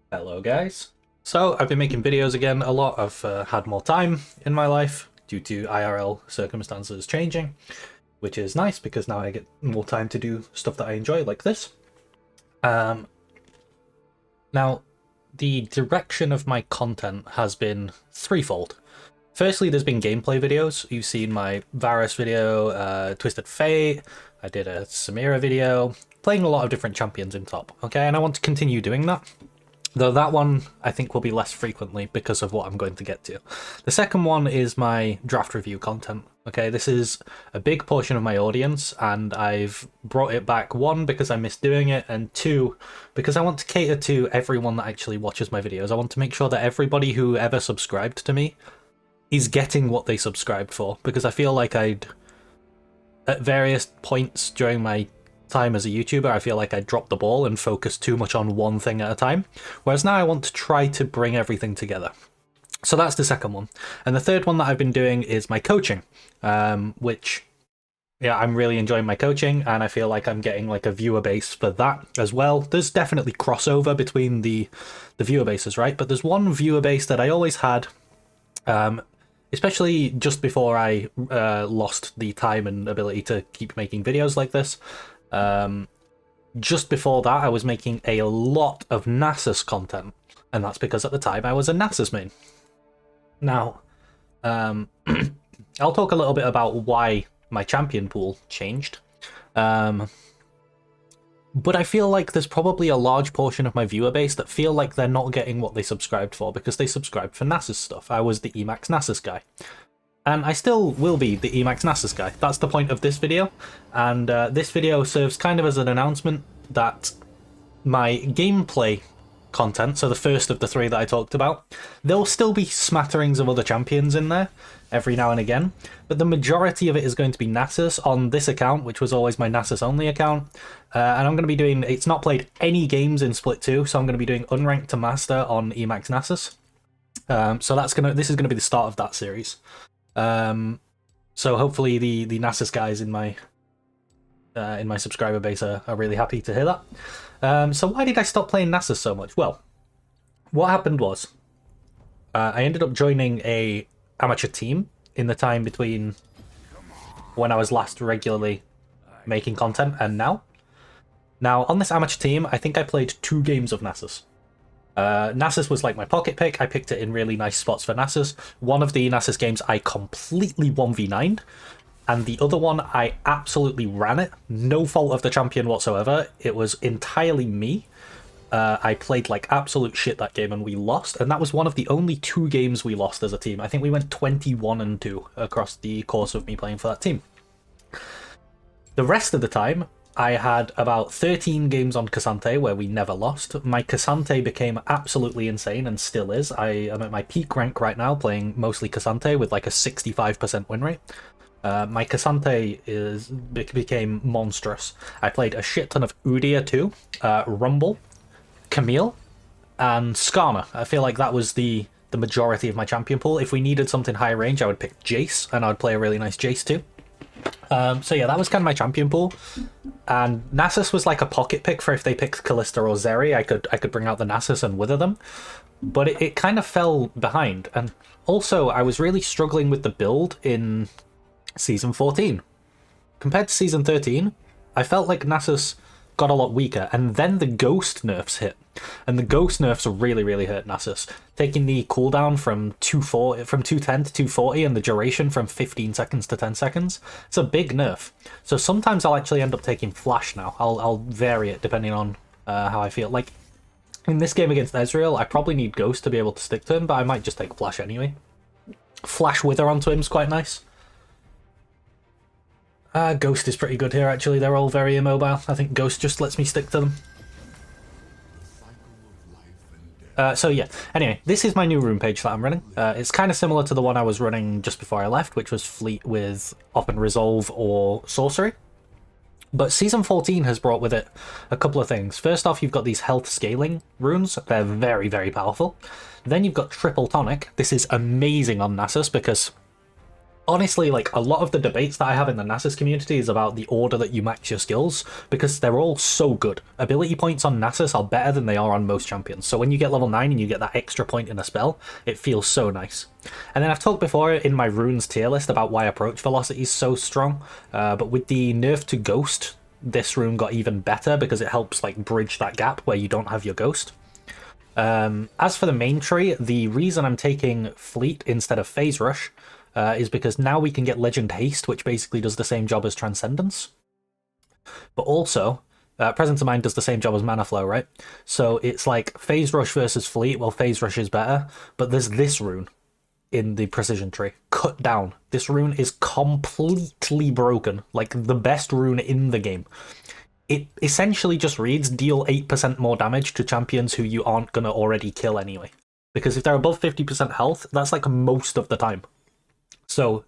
Hello guys. So I've been making videos again a lot. I've had more time in my life due to IRL circumstances changing, which is nice because now I get more time to do stuff that I enjoy like this. Now, the direction of my content has been threefold. Firstly, there's been gameplay videos. You've seen my Varus video, Twisted Fate, I did a Samira video, playing a lot of different champions in top, okay? And I want to continue doing that. Though that one, I think, will be less frequently because of what I'm going to get to. The second one is my draft review content. Okay, this is a big portion of my audience, and I've brought it back, one, because I miss doing it, and two, because I want to cater to everyone that actually watches my videos. I want to make sure that everybody who ever subscribed to me is getting what they subscribed for, because I feel like at various points during my time as a YouTuber, I feel like I dropped the ball and focused too much on one thing at a time, whereas now I want to try to bring everything together. So that's the second one. And the third one that I've been doing is my coaching, which, yeah, I'm really enjoying my coaching, and I feel like I'm getting like a viewer base for that as well. There's definitely crossover between the viewer bases, right? But there's one viewer base that I always had, especially just before I lost the time and ability to keep making videos like this. Just before that, I was making a lot of Nasus content, and that's because at the time I was a Nasus main. Now, I'll talk a little bit about why my champion pool changed, but I feel like there's probably a large portion of my viewer base that feel like they're not getting what they subscribed for because they subscribed for Nasus stuff. I was the EMax Nasus guy. And I still will be the EMax Nasus guy. That's the point of this video. And this video serves kind of as an announcement that my gameplay content, so the first of the three that I talked about, there'll still be smatterings of other champions in there every now and again, but the majority of it is going to be Nasus on this account, which was always my Nasus only account. And I'm going to be doing, it's not played any games in Split 2, so I'm going to be doing Unranked to Master on EMax Nasus. So this is going to be the start of that series. So hopefully the Nasus guys in my subscriber base are really happy to hear that. So why did I stop playing Nasus so much? Well, what happened was I ended up joining a amateur team in the time between when I was last regularly making content and now. Now, on this amateur team, I think I played 2 games of Nasus. Nasus was like my pocket pick. I picked it in really nice spots for Nasus. One of the Nasus games I completely 1v9'd, and the other one I absolutely ran it. No fault of the champion whatsoever. It was entirely me. I played like absolute shit that game and we lost, and that was one of the only 2 games we lost as a team. I think we went 21-2 across the course of me playing for that team. The rest of the time, I had about 13 games on Cassante where we never lost. My Cassante became absolutely insane and still is. I am at my peak rank right now playing mostly Cassante with like a 65% win rate. My Cassante became monstrous. I played a shit ton of Udyr too, Rumble, Camille, and Skarner. I feel like that was the majority of my champion pool. If we needed something high range, I would pick Jace, and I'd play a really nice Jace too. So yeah, that was kind of my champion pool, and Nasus was like a pocket pick for if they picked Kalista or Zeri, I could bring out the Nasus and wither them, but it kind of fell behind. And also, I was really struggling with the build in Season 14. Compared to Season 13, I felt like Nasus got a lot weaker, and then the Ghost nerfs hit, and the Ghost nerfs really, really hurt Nasus, taking the cooldown from 210 to 240 and the duration from 15 seconds to 10 seconds. It's a big nerf. So sometimes I'll actually end up taking Flash now. I'll vary it depending on how I feel. Like in this game against Ezreal, I probably need Ghost to be able to stick to him, but I might just take Flash anyway. Flash Wither onto him's quite nice. Ghost is pretty good here, actually. They're all very immobile. I think Ghost just lets me stick to them. So yeah, anyway, this is my new rune page that I'm running. It's kind of similar to the one I was running just before I left, which was Fleet with Open Resolve or Sorcery. But Season 14 has brought with it a couple of things. First off, you've got these health scaling runes. They're very, very powerful. Then you've got Triple Tonic. This is amazing on Nasus because honestly, like, a lot of the debates that I have in the Nasus community is about the order that you max your skills, because they're all so good. Ability points on Nasus are better than they are on most champions, so when you get level 9 and you get that extra point in a spell, it feels so nice. And then I've talked before in my runes tier list about why approach velocity is so strong, but with the nerf to Ghost, this rune got even better because it helps, like, bridge that gap where you don't have your Ghost. As for the main tree, the reason I'm taking Fleet instead of Phase Rush is because now we can get Legend Haste, which basically does the same job as Transcendence. But also, Presence of Mind does the same job as Mana Flow, right? So it's like Phase Rush versus Fleet, well, Phase Rush is better, but there's this rune in the Precision tree. Cut Down. This rune is completely broken, like the best rune in the game. It essentially just reads, deal 8% more damage to champions who you aren't going to already kill anyway. Because if they're above 50% health, that's like most of the time. So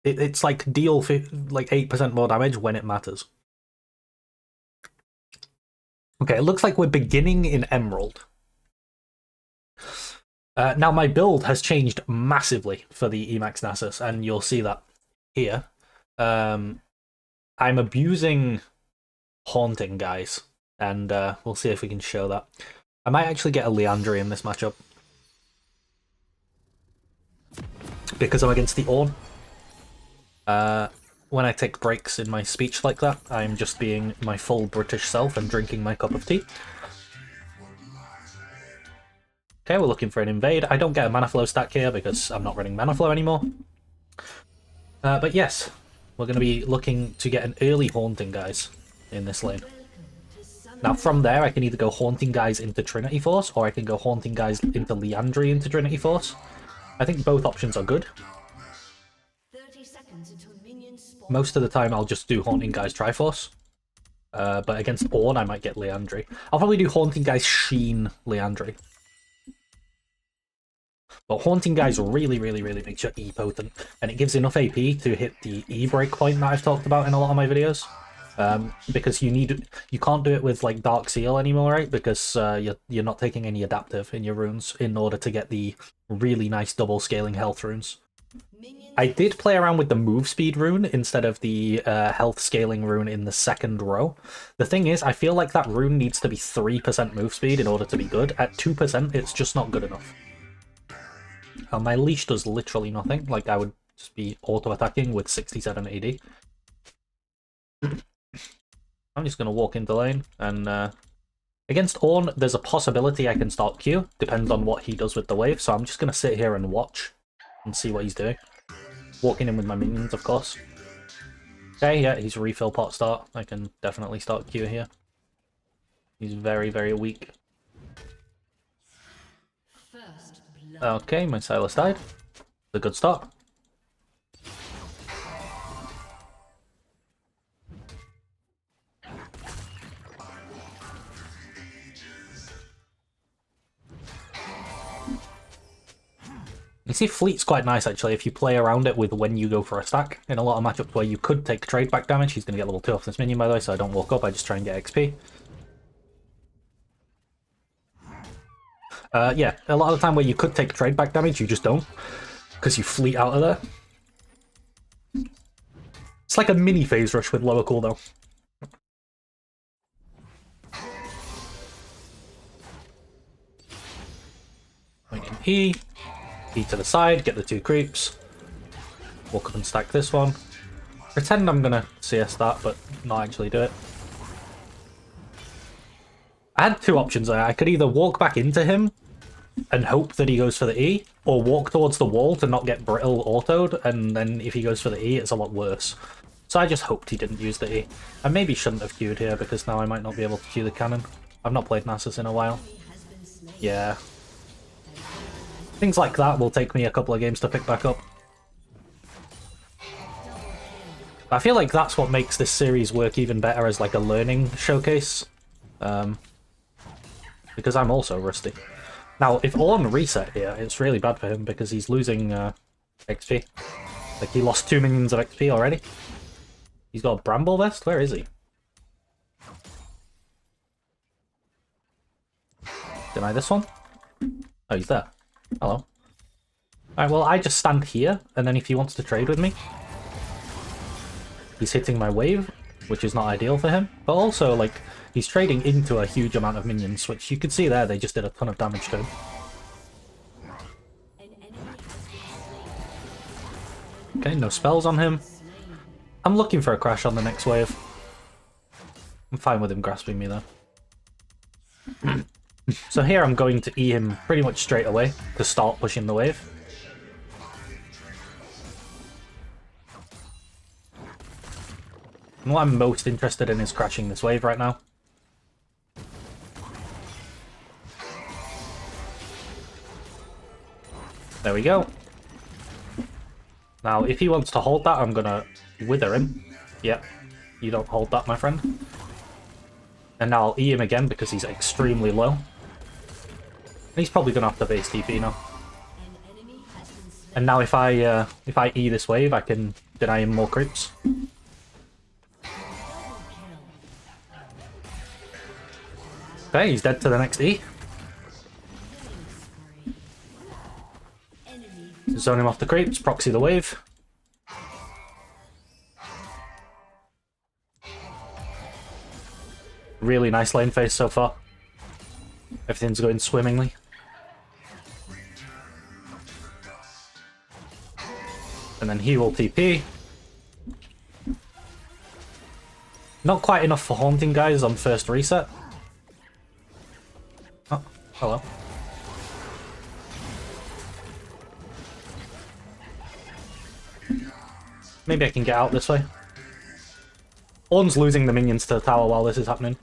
it's like deal like 8% more damage when it matters. Okay, it looks like we're beginning in Emerald. Now my build has changed massively for the EMax Nasus, and you'll see that here. I'm abusing Haunting Guys, and we'll see if we can show that. I might actually get a Leandry in this matchup, because I'm against the Ornn. When I take breaks in my speech like that, I'm just being my full British self and drinking my cup of tea. Okay, we're looking for an invade. I don't get a Mana Flow stack here because I'm not running Mana Flow anymore. But yes, we're going to be looking to get an early Haunting Guys in this lane. Now from there, I can either go Haunting Guys into Trinity Force, or I can go Haunting Guys into Leandry into Trinity Force. I think both options are good. Most of the time I'll just do Haunting Guys Triforce. But against Ornn I might get Leandry. I'll probably do Haunting Guys Sheen Leandry. But Haunting Guys really makes your E potent, and it gives enough AP to hit the E break point that I've talked about in a lot of my videos. Because you can't do it with like Dark Seal anymore, right? Because you're not taking any adaptive in your runes in order to get the really nice double scaling health runes. I did play around with the move speed rune instead of the health scaling rune in the second row. The thing is, I feel like that rune needs to be 3% move speed in order to be good. At 2%, it's just not good enough. My leash does literally nothing. Like, I would just be auto-attacking with 67 AD. I'm just going to walk into lane, and against Ornn, there's a possibility I can start Q. Depends on what he does with the wave, so I'm just going to sit here and watch and see what he's doing. Walking in with my minions, of course. Okay, yeah, he's refill pot start. I can definitely start Q here. He's very weak. Okay, my Silas died. A good start. You see, Fleet's quite nice, actually, if you play around it with when you go for a stack. In a lot of matchups where you could take trade back damage, he's going to get level 2 off this minion, by the way, so I don't walk up, I just try and get XP. Yeah, a lot of the time where you could take trade back damage, you just don't, because you Fleet out of there. It's like a mini phase rush with lower cooldown. Waiting E. E to the side, get the 2 creeps. Walk up and stack this one. Pretend I'm gonna CS that, but not actually do it. I had 2 options there. I could either walk back into him and hope that he goes for the E, or walk towards the wall to not get brittle autoed, and then if he goes for the E, it's a lot worse. So I just hoped he didn't use the E. I maybe shouldn't have queued here, because now I might not be able to queue the cannon. I've not played Nasus in a while. Yeah. Things like that will take me a couple of games to pick back up. I feel like that's what makes this series work even better as like a learning showcase. Because I'm also rusty. Now, if Ornn reset here, it's really bad for him because he's losing XP. Like, he lost 2 minions of XP already. He's got a Bramble Vest? Where is he? Deny this one? Oh, he's there. Hello. Alright, well, I just stand here, and then if he wants to trade with me, he's hitting my wave, which is not ideal for him. But also, like, he's trading into a huge amount of minions, which you can see there, they just did a ton of damage to him. Okay, no spells on him. I'm looking for a crash on the next wave. I'm fine with him grasping me, though. So here I'm going to E him pretty much straight away to start pushing the wave. And what I'm most interested in is crashing this wave right now. There we go. Now, if he wants to hold that, I'm gonna wither him. Yep, you don't hold that, my friend. And now I'll E him again because he's extremely low. And he's probably gonna have to base TP now. And now if I E this wave, I can deny him more creeps. Okay, he's dead to the next E. Zone him off the creeps, proxy the wave. Really nice lane phase so far. Everything's going swimmingly. And then he will TP. Not quite enough for haunting guys on first reset. Oh, hello. Maybe I can get out this way. Ornn's losing the minions to the tower while this is happening.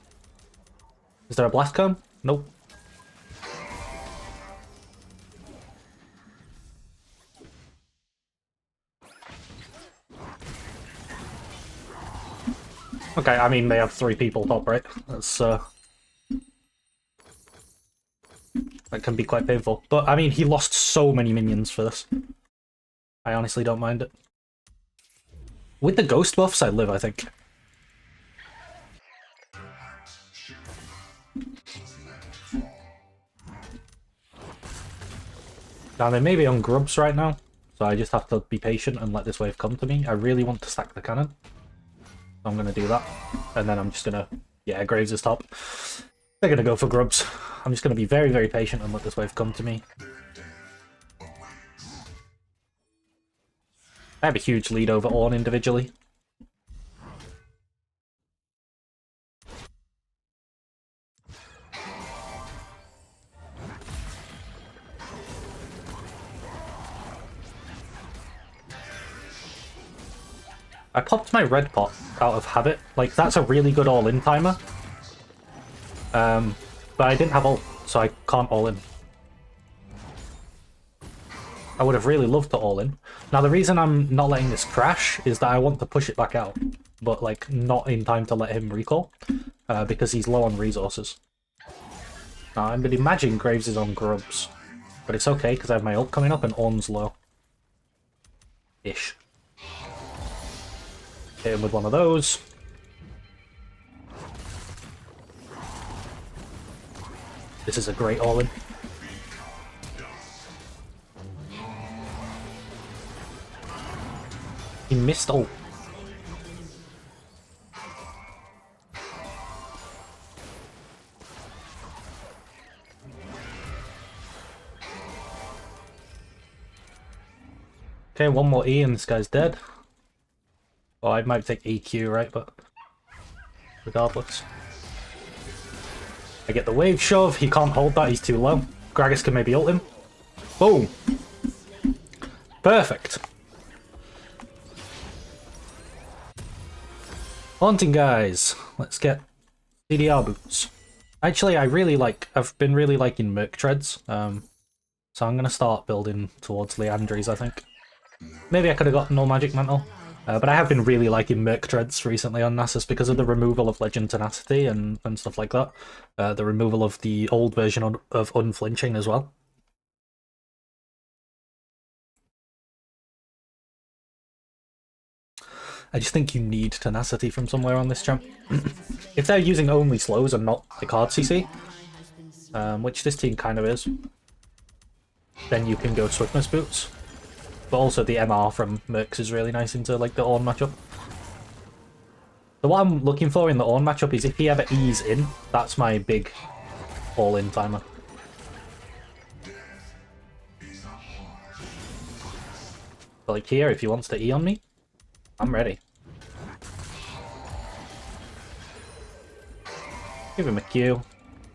Is there a blast cone? Nope. Okay, I mean, they have 3 people top, right? That's, that can be quite painful. But, I mean, he lost so many minions for this. I honestly don't mind it. With the ghost buffs, I live, I think. Now, they may be on grubs right now, so I just have to be patient and let this wave come to me. I really want to stack the cannon. So I'm going to do that. And then I'm just going to... Yeah, Graves is top. They're going to go for grubs. I'm just going to be very, very patient and let this wave come to me. I have a huge lead over Ornn individually. I popped my red pot out of habit. Like, that's a really good all-in timer. But I didn't have ult, so I can't all-in. I would have really loved to all-in. Now, the reason I'm not letting this crash is that I want to push it back out, but, like, not in time to let him recall, because he's low on resources. Now, I would imagine Graves is on grubs, but it's okay, because I have my ult coming up and Ornn's low. Ish. Hit him with one of those. This is a great all-in. He missed ult. Okay, one more E and this guy's dead. Well, I might take EQ, right? But regardless. I get the wave shove. He can't hold that. He's too low. Gragas can maybe ult him. Boom. Perfect. Haunting guys. Let's get CDR boots. Actually, I've been really liking Merc Treads. So I'm going to start building towards Leandries, I think. Maybe I could have got no Magic Mantle. But I have been really liking Merc Treads recently on Nasus because of the removal of Legend Tenacity and stuff like that. The removal of the old version of Unflinching as well. I just think you need Tenacity from somewhere on this champ. If they're using only slows and not the card CC, which this team kind of is, then you can go Swiftness Boots. But also the MR from Mercs is really nice into like the Ornn matchup. So what I'm looking for in the Ornn matchup is if he ever E's in, that's my big all-in timer. So like here, if he wants to E on me, I'm ready. Give him a Q.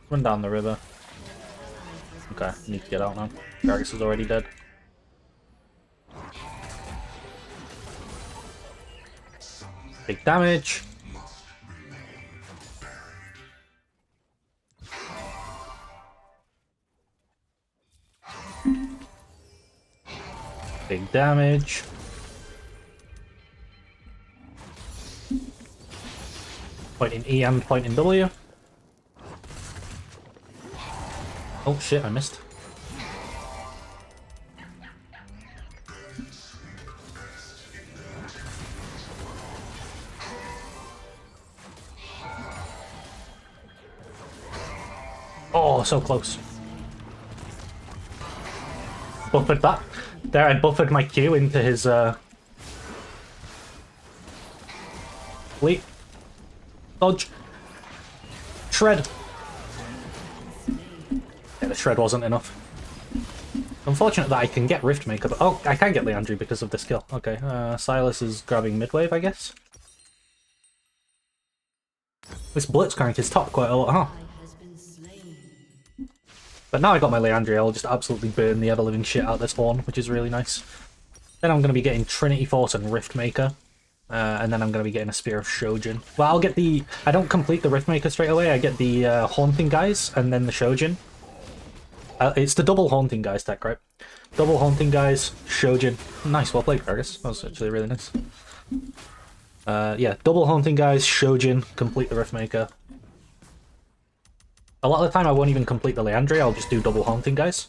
Run down the river. Okay, need to get out now. Gragas is already dead. Big damage. Big damage. Point in E and point in W. Oh shit, I missed. Oh, so close. Buffered that. There, I buffered my Q into his leap. Dodge. Shred. Yeah, the shred wasn't enough. Unfortunate that I can get Riftmaker, but oh, I can get Leandri because of this kill. Okay, Silas is grabbing midwave, I guess. This Blitzcrank is top quite a lot, huh? But now I got my Leandri, I'll just absolutely burn the ever-living shit out of this Ornn, which is really nice. Then I'm going to be getting Trinity Force and Riftmaker. And then I'm going to be getting a Spear of Shojin. Well, I'll get the... I don't complete the Riftmaker straight away, I get the Haunting Guys and then the Shojin. It's the double Haunting Guys tech, right? Double Haunting Guys, Shojin. Nice, well played, Fergus. That was actually really nice. Yeah, double Haunting Guys, Shojin, complete the Riftmaker. A lot of the time I won't even complete the Leandri, I'll just do double Haunting Guys.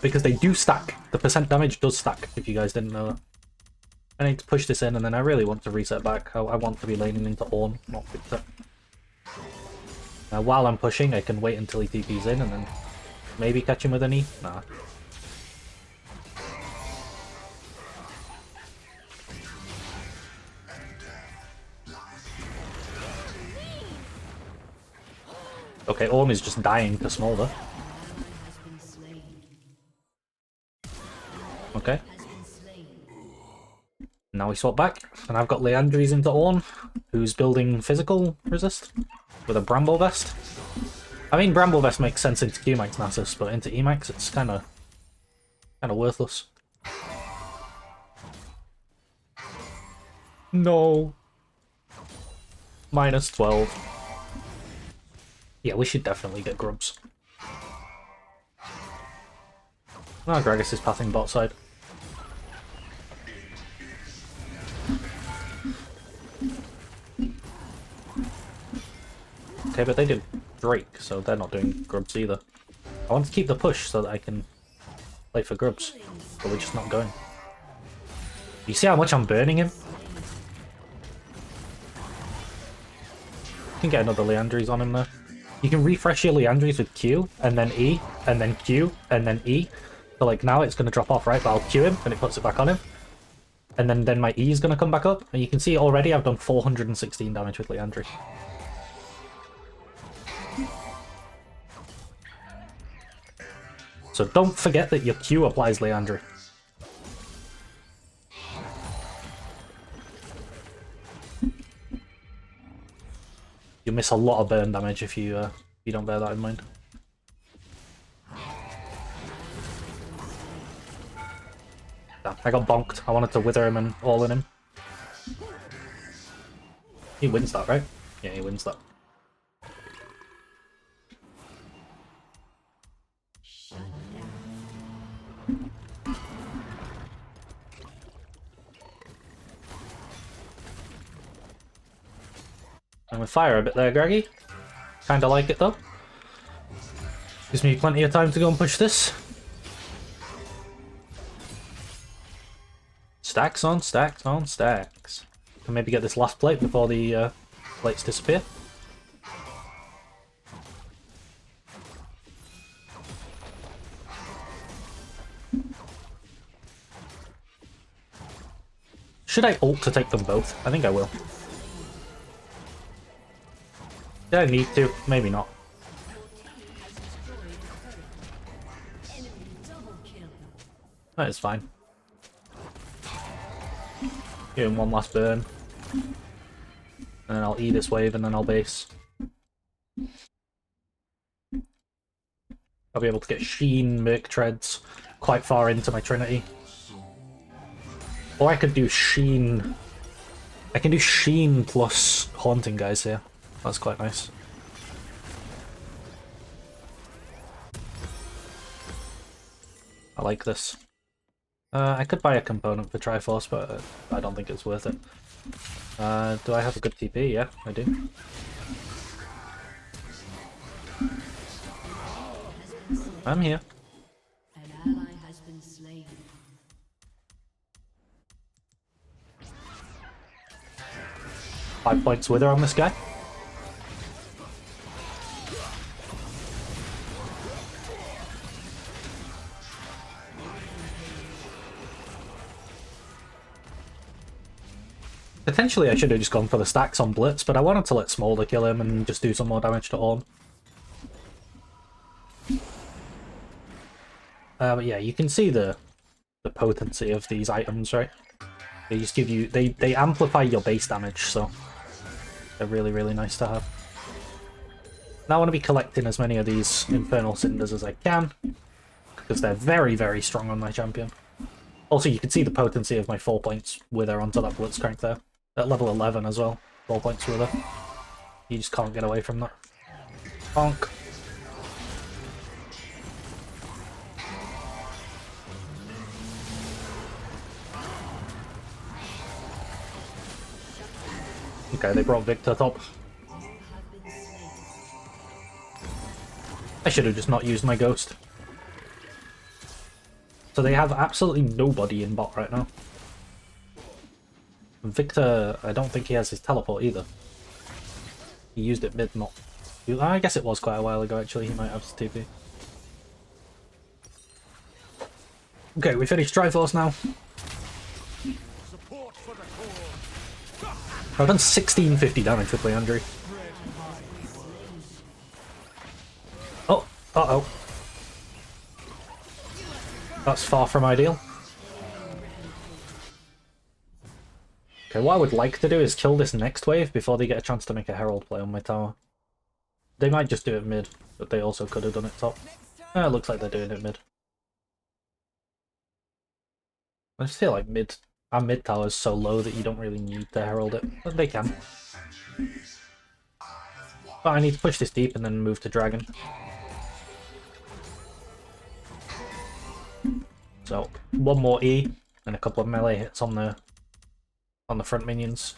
Because they do stack. The percent damage does stack, if you guys didn't know that. I need to push this in, and then I really want to reset back. I want to be laning into Ornn, not Victor. Now, while I'm pushing, I can wait until he TP's in, and then maybe catch him with an E. Nah. Okay, Ornn is just dying to Smolder. Okay. Now we swap back, and I've got Leandri's into Ornn, who's building physical resist with a Bramble Vest. I mean, Bramble Vest makes sense into EMax Nasus, but into EMax it's kind of worthless. No. Minus 12. Yeah, we should definitely get grubs. Oh, Gragas is pathing bot side. Okay, but they did Drake, so they're not doing grubs either. I want to keep the push so that I can play for grubs, but we're just not going. You see how much I'm burning him? You can get another Leandri's on him there. You can refresh your Leandri's with Q, and then E, and then Q, and then E. So like now it's going to drop off, right? But I'll Q him, and it puts it back on him. And then my E is going to come back up. And you can see already I've done 416 damage with Leandri. So don't forget that your Q applies Leandri. You miss a lot of burn damage if you don't bear that in mind. Damn, I got bonked. I wanted to wither him and all in him. He wins that, right? Yeah, he wins that. I'm with fire a bit there, Greggy. Kinda like it though. Gives me plenty of time to go and push this. Stacks on stacks on stacks. Can maybe get this last plate before the plates disappear. Should I ult to take them both? I think I will. Do I need to? Maybe not. That is fine. Give him one last burn. And then I'll E this wave and then I'll base. I'll be able to get Sheen, Merc Treads quite far into my Trinity. Or I could do Sheen. I can do Sheen plus Haunting Guys here. That's quite nice. I like this. I could buy a component for Triforce, but I don't think it's worth it. Do I have a good TP? Yeah, I do. I'm here. An ally has been slain. Five points wither on this guy. Potentially I should have just gone for the stacks on Blitz, but I wanted to let Smolder kill him and just do some more damage to Ornn. But yeah, you can see the potency of these items, right? They just give you... They amplify your base damage, so they're really, really nice to have. Now I want to be collecting as many of these Infernal Cinders as I can, because they're very, very strong on my champion. Also, you can see the potency of my 4 points Wither onto that Blitzcrank there. At level 11 as well, 4 points Wither. You just can't get away from that. Bonk. Okay, they brought Victor top. I should have just not used my Ghost. So they have absolutely nobody in bot right now. Victor, I don't think he has his teleport either. He used it mid, not... I guess it was quite a while ago actually, he might have his TP. Okay, we finished Triforce now. I've done 1650 damage with Leandri. Oh, uh-oh. That's far from ideal. Okay, what I would like to do is kill this next wave before they get a chance to make a Herald play on my tower. They might just do it mid, but they also could have done it top. It looks like they're doing it mid. I just feel like our mid tower is so low that you don't really need to Herald it, but they can. But I need to push this deep and then move to Dragon. So, one more E and a couple of melee hits on the front minions.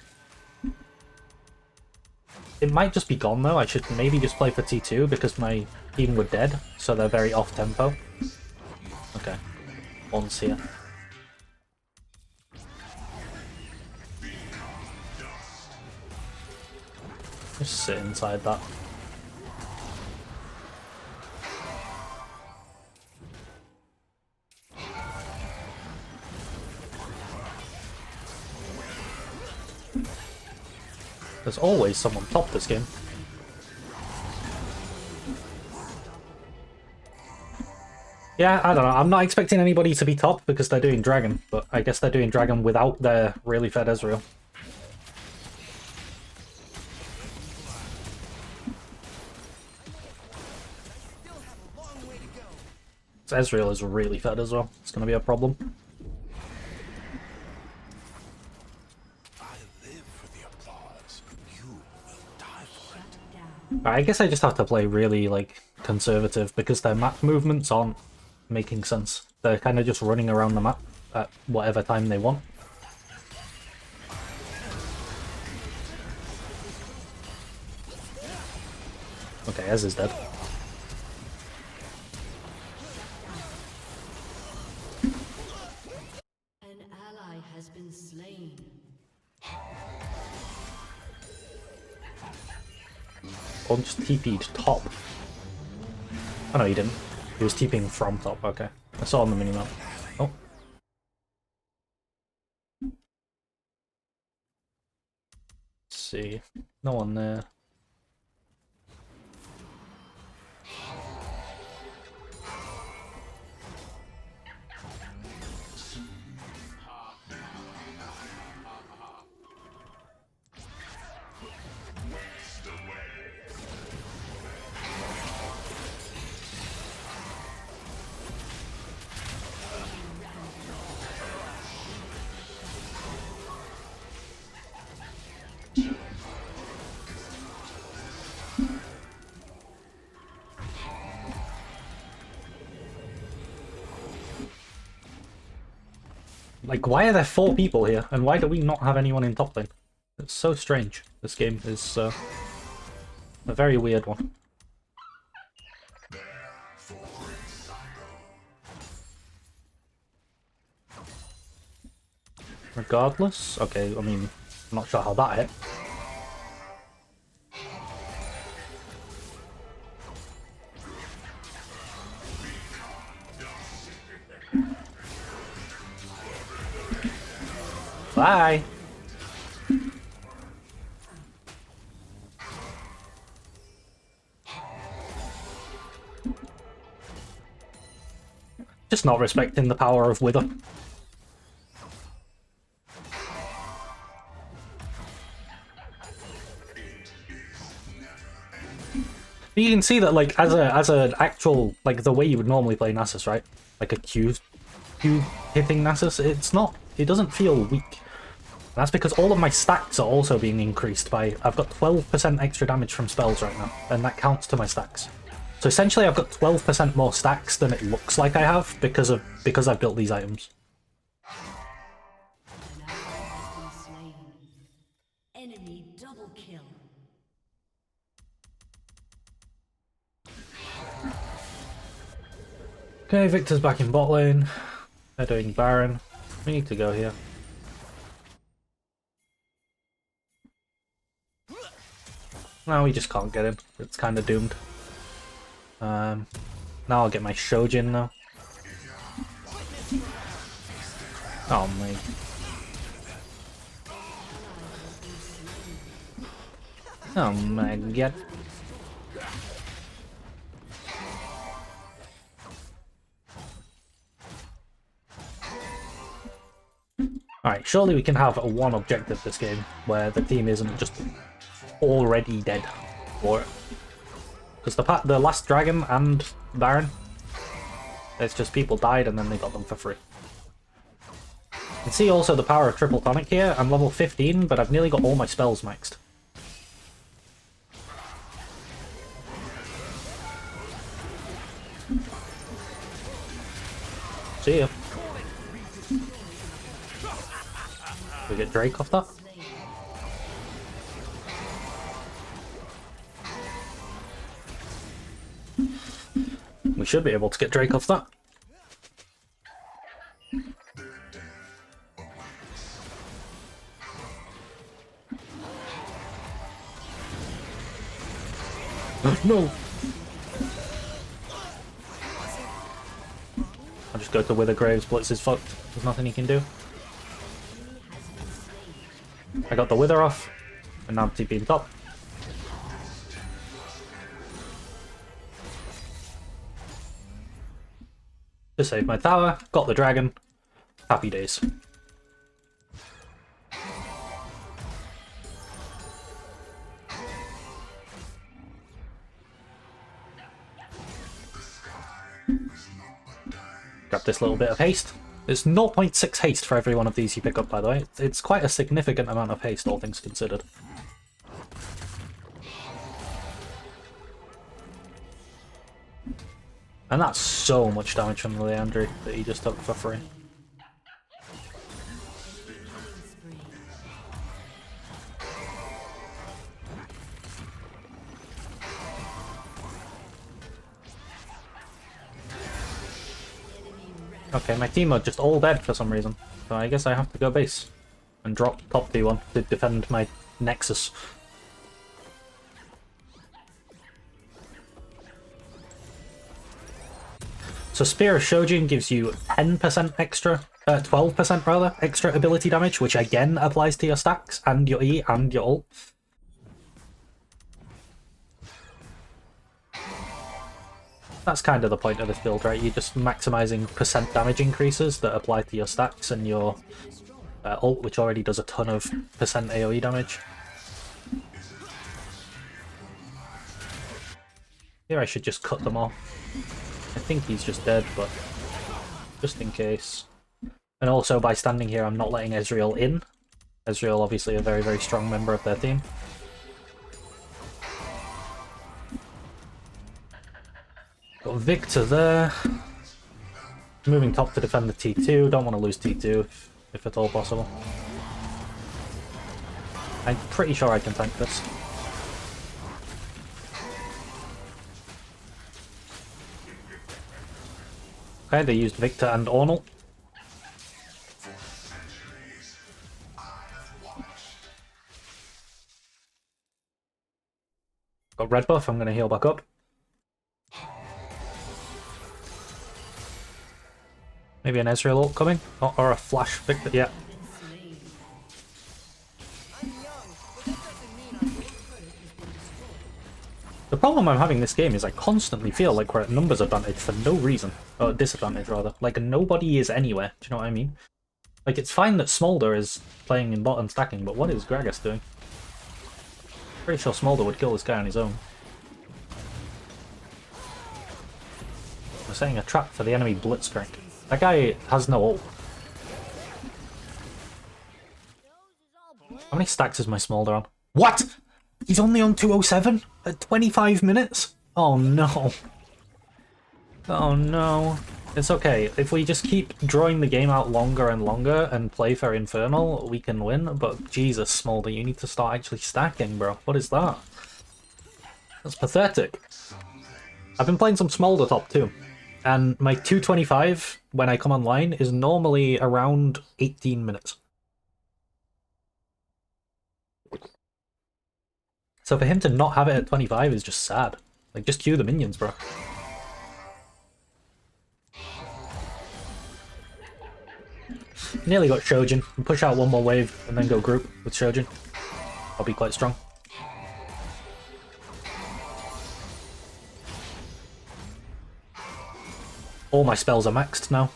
It might just be gone though. I should maybe just play for T2 because my team were dead, so they're very off tempo. Okay, one's here. Just sit inside that. There's always someone top this game. Yeah, I don't know. I'm not expecting anybody to be top because they're doing Dragon, but I guess they're doing Dragon without their really fed Ezreal. Ezreal is really fed as well. It's going to be a problem. I guess I just have to play really, like, conservative because their map movements aren't making sense. They're kind of just running around the map at whatever time they want. Okay, Ez is dead. An ally has been slain. Or just TP'd top. Oh no, he didn't. He was TPing from top, okay. I saw on the minimap. Oh. see. No one there. Like, why are there 4 people here? And why do we not have anyone in top lane? It's so strange. This game is a very weird one. Regardless? Okay, I mean, I'm not sure how that hit. Bye! Just not respecting the power of Wither. But you can see that, like, as an actual, like, the way you would normally play Nasus, right? Like a Q hitting Nasus, it doesn't feel weak. That's because all of my stacks are also being increased by... I've got 12% extra damage from spells right now, and that counts to my stacks. So essentially I've got 12% more stacks than it looks like I have because I've built these items. Enemy double kill. Okay, Victor's back in bot lane. They're doing Baron. We need to go here. No, we just can't get in. It's kind of doomed. Now I'll get my Shojin though. Oh my. Oh my god. Alright, surely we can have one objective this game where the team isn't just already dead for it. Because the last dragon and Baron, it's just people died and then they got them for free. You can see also the power of triple tonic here. I'm level 15, but I've nearly got all my spells maxed. See ya. We get Drake off that? We should be able to get Drake off that. No! I'll just go to Wither Graves, Blitz is fucked. There's nothing he can do. I got the Wither off, and now I'm TPing top. Just saved my tower, got the dragon. Happy days. Grab this little bit of haste. It's 0.6 haste for every one of these you pick up, by the way. It's quite a significant amount of haste, all things considered. And that's so much damage from the Leandry that he just took for free. Okay, my team are just all dead for some reason, so I guess I have to go base and drop top T1 to defend my Nexus. So Spear of Shojin gives you 10% extra, 12% rather, extra ability damage, which again applies to your stacks and your E and your ult. That's kind of the point of this build, right? You're just maximizing percent damage increases that apply to your stacks and your ult, which already does a ton of percent AoE damage. Here I should just cut them off. I think he's just dead, but just in case. And also by standing here, I'm not letting Ezreal in. Ezreal, obviously a very, very strong member of their team. Got Victor there. Moving top to defend the T2. Don't want to lose T2 if at all possible. I'm pretty sure I can tank this. Okay, they used Victor and Ornal. Got red buff, I'm going to heal back up. Maybe an Ezreal ult coming? Or a flash Victor, yeah. The problem I'm having this game is I constantly feel like we're at numbers advantage for no reason. Or disadvantage, rather. Like, nobody is anywhere, do you know what I mean? Like, it's fine that Smolder is playing in bot and stacking, but what is Gragas doing? Pretty sure Smolder would kill this guy on his own. We're setting a trap for the enemy Blitzcrank. That guy has no ult. How many stacks is my Smolder on? What?! He's only on 207 at 25 minutes? Oh no. Oh no. It's okay. If we just keep drawing the game out longer and longer and play for Infernal, we can win. But Jesus, Smolder, you need to start actually stacking, bro. What is that? That's pathetic. I've been playing some Smolder top too. And my 225, when I come online, is normally around 18 minutes. So for him to not have it at 25 is just sad. Like, just queue the minions, bro. Nearly got Shojin. Push out one more wave and then go group with Shojin. I'll be quite strong. All my spells are maxed now.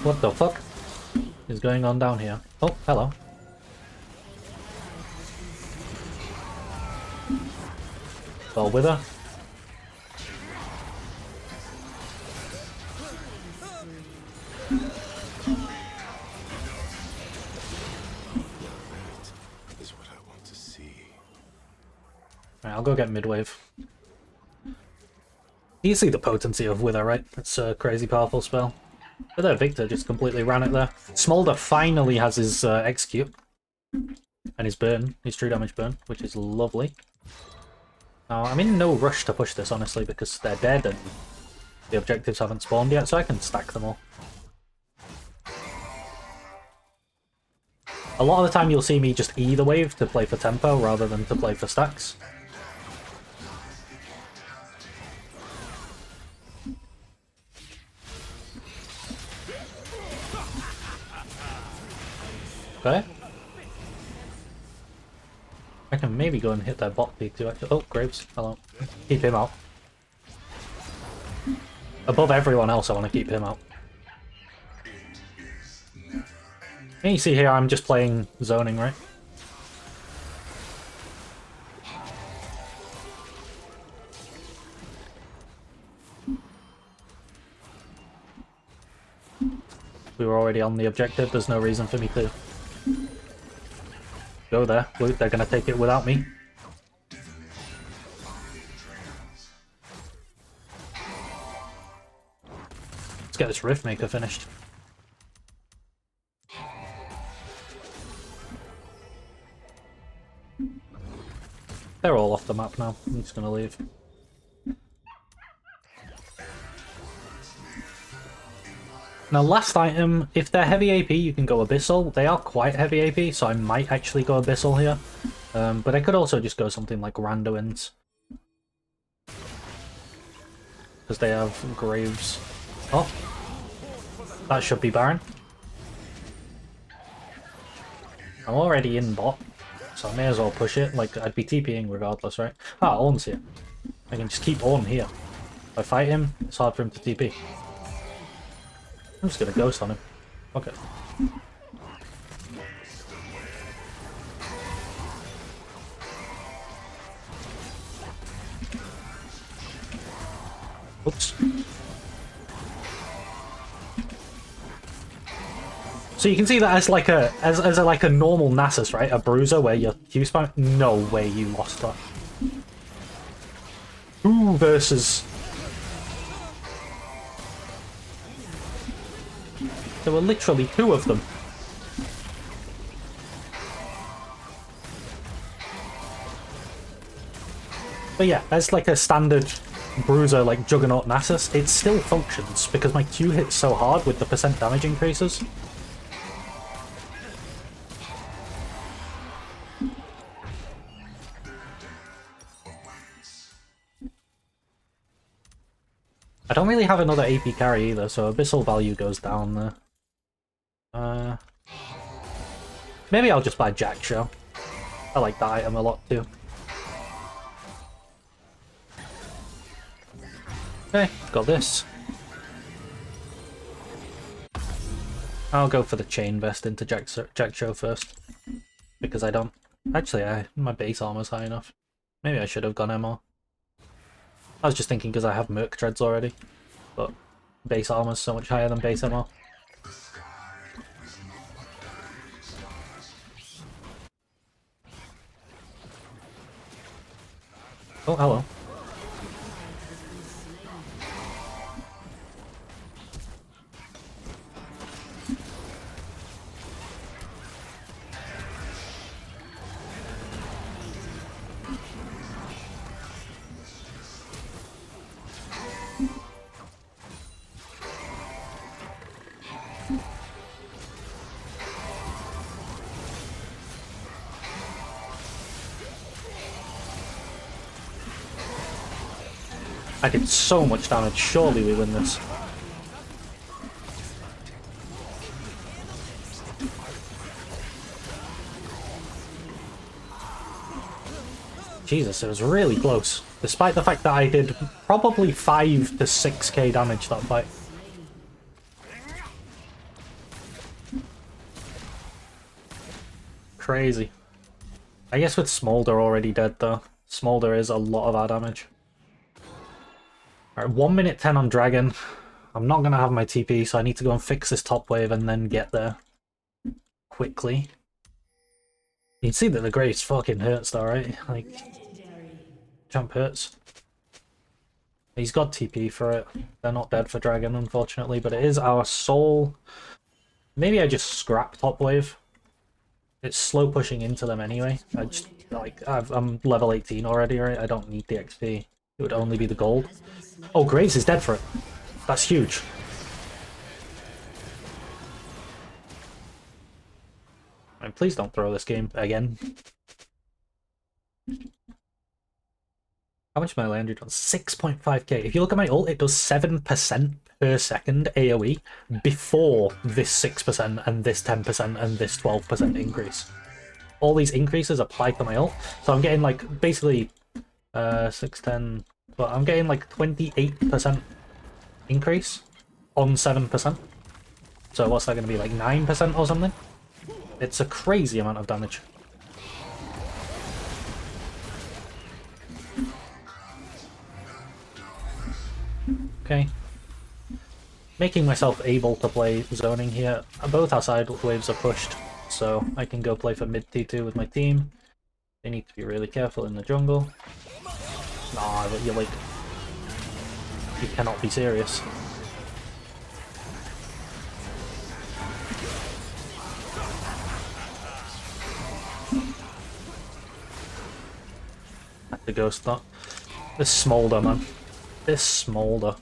What the fuck is going on down here? Oh, hello. Well, Wither. Alright, I'll go get mid-wave. You see the potency of Wither, right? It's a crazy powerful spell. But there, Victor just completely ran it there. Smolder finally has his execute. And his burn, his true damage burn, which is lovely. Now, I'm in no rush to push this, honestly, because they're dead and the objectives haven't spawned yet, so I can stack them all. A lot of the time you'll see me just E the wave to play for tempo rather than to play for stacks. Okay. I can maybe go and hit their bot peak too, actually. Oh, Graves. Hello. Keep him out. Above everyone else, I want to keep him out. And you see here, I'm just playing zoning, right? We were already on the objective, there's no reason for me to go there. They're going to take it without me. Let's get this Rift Maker finished. They're all off the map now. I'm just going to leave. Now, last item, if they're heavy AP, you can go Abyssal. They are quite heavy AP, so I might actually go Abyssal here. But I could also just go something like Randuin's. because they have Graves. Oh, that should be Baron. I'm already in bot, so I may as well push it. Like, I'd be TPing regardless, right? Ah, Ornn's here. I can just keep Ornn here. If I fight him, it's hard for him to TP. I'm just gonna ghost on him. Okay. Oops. So you can see that as like a normal Nasus, right? A bruiser where you're Q spam. No way you lost that. Ooh, versus. There were literally two of them. But yeah, as like a standard bruiser like Juggernaut Nasus, it still functions because my Q hits so hard with the percent damage increases. I don't really have another AP carry either, so Abyssal value goes down there. Maybe I'll just buy Jack Show. I like that item a lot too. Okay, got this. I'll go for the chain vest into Jack Show first. Because I don't... Actually, my base armor's high enough. Maybe I should have gone MR. I was just thinking because I have Merc Treads already. But base armor's so much higher than base MR. Oh, hello. I did so much damage, surely we win this. Jesus, it was really close. Despite the fact that I did probably 5 to 6k damage that fight. Crazy. I guess with Smolder already dead though, Smolder is a lot of our damage. Alright, 1 minute 10 on Dragon. I'm not going to have my TP, so I need to go and fix this top wave and then get there quickly. You can see that the Graves fucking hurts though, right? Like, jump hurts. He's got TP for it. They're not dead for Dragon, unfortunately, but it is our soul. Maybe I just scrap top wave. It's slow pushing into them anyway. I just, like, I'm level 18 already, right? I don't need the XP. It would only be the gold. Oh, Graves is dead for it. That's huge. And please don't throw this game again. How much am I landed on? 6.5k. If you look at my ult, it does 7% per second AoE before this 6% and this 10% and this 12% increase. All these increases apply to my ult. So I'm getting like basically 6, 10, but I'm getting like 28% increase on 7%. So what's that going to be, like 9% or something? It's a crazy amount of damage. Okay. Making myself able to play zoning here. Both our side waves are pushed, so I can go play for mid T2 with my team. They need to be really careful in the jungle. Nah, but you're like... You cannot be serious. Have to ghost that. This Smolder, man. This Smolder.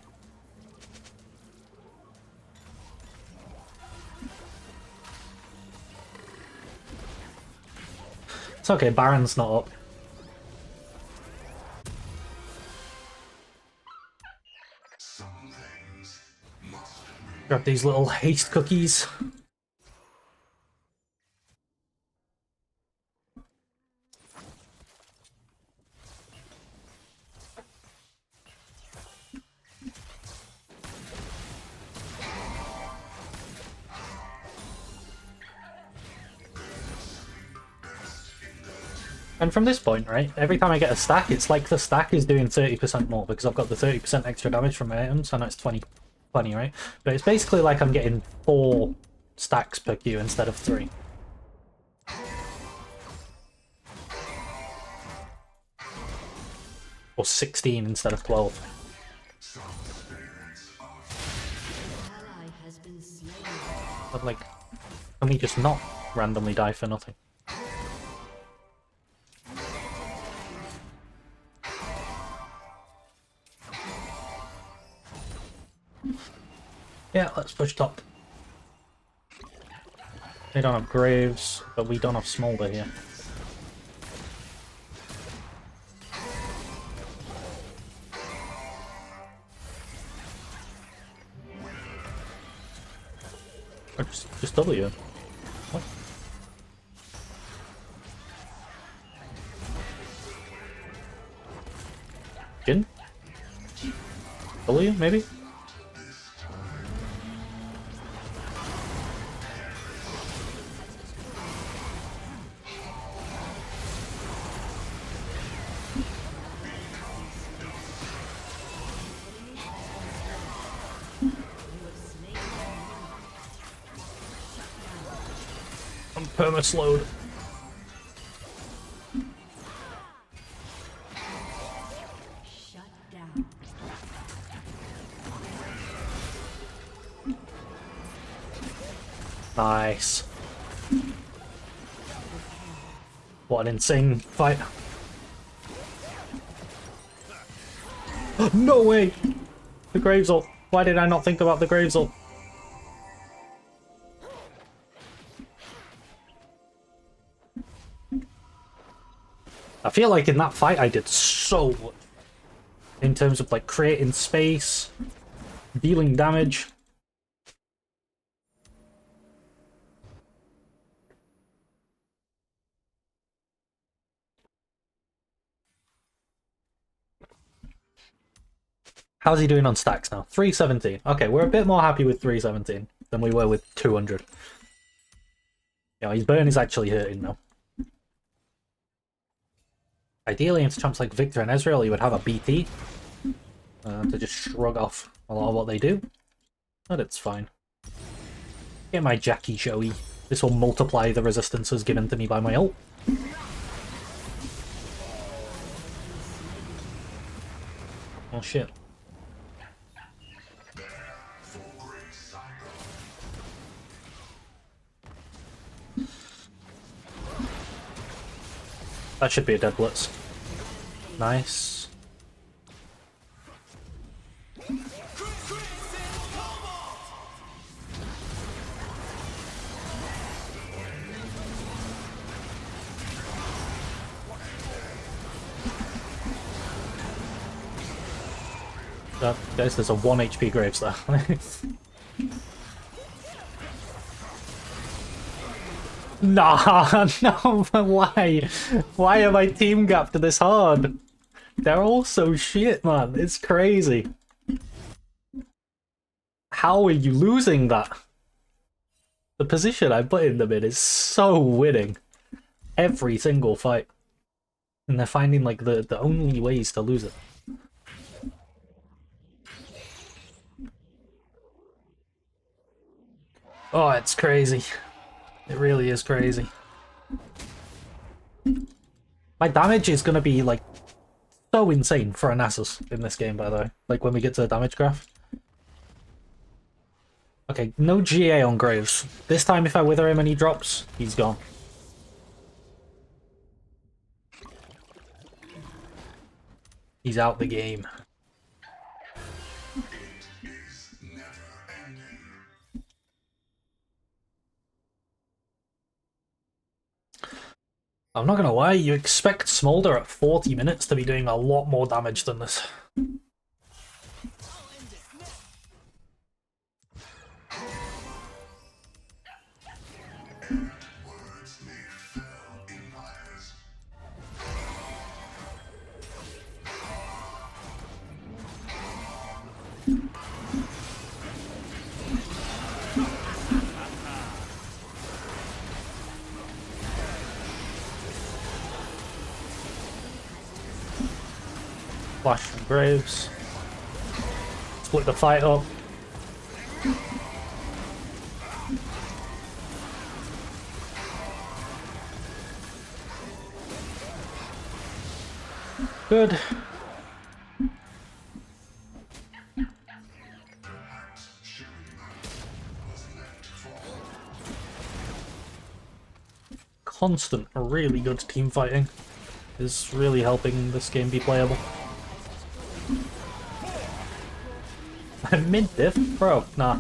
It's okay, Baron's not up. Grab these little haste cookies. And from this point, right, every time I get a stack, it's like the stack is doing 30% more because I've got the 30% extra damage from my items. I know it's 20, right? But it's basically like I'm getting 4 stacks per Q instead of 3. Or 16 instead of 12. But like, can we just not randomly die for nothing? Yeah, let's push top. They don't have graves, but we don't have smolder here. Or just W. What? Jin? W, maybe? I'm perma-slowed. Shut down. Nice. What an insane fight. No way! The Graves ult. Why did I not think about the Graves ult? I feel like in that fight I did so much. In terms of like creating space, dealing damage. How's he doing on stacks now? 317. Okay, we're a bit more happy with 317 than we were with 200. Yeah, his burn is actually hurting now. Ideally, into champs like Victor and Ezreal, you would have a BT to just shrug off a lot of what they do. But it's fine. Get my Jackie showy. This will multiply the resistances given to me by my ult. Oh shit. That should be a dead blitz. Nice. Guys, there's a 1 HP Graves there. Nah, no, but why? Why am I team gapped this hard? They're all so shit, man. It's crazy. How are you losing that? The position I'm putting them in is so winning. Every single fight. And they're finding like the only ways to lose it. Oh, it's crazy. It really is crazy. My damage is going to be, like, so insane for a Nasus in this game, by the way. Like, when we get to the damage graph. Okay, no GA on Graves. This time, if I wither him and he drops, he's gone. He's out the game. I'm not gonna lie, you expect Smolder at 40 minutes to be doing a lot more damage than this. Flash from Graves. Split the fight up. Good. Constant, really good team fighting is really helping this game be playable. Mid diff? Bro, nah.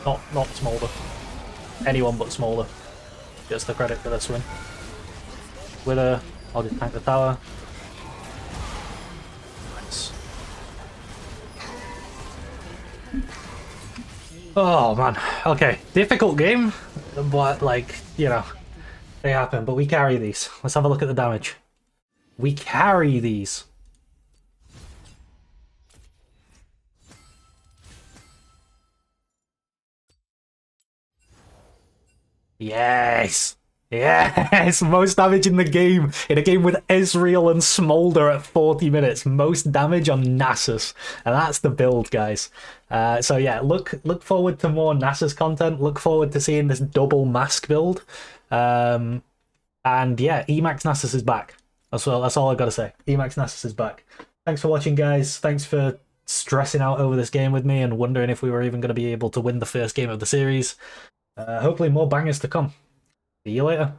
Not Smolder. Anyone but Smolder gets the credit for this win. With a... I'll just tank the tower. Nice. Oh man, okay. Difficult game, but like, you know, they happen, but we carry these. Let's have a look at the damage. We carry these. Yes! Yes! Most damage in the game! In a game with Ezreal and Smolder at 40 minutes. Most damage on Nasus. And that's the build, guys. So yeah, look forward to more Nasus content. Look forward to seeing this double mask build. And yeah, EMax Nasus is back. That's all I've got to say. EMax Nasus is back. Thanks for watching, guys. Thanks for stressing out over this game with me and wondering if we were even going to be able to win the first game of the series. Hopefully more bangers to come. See you later.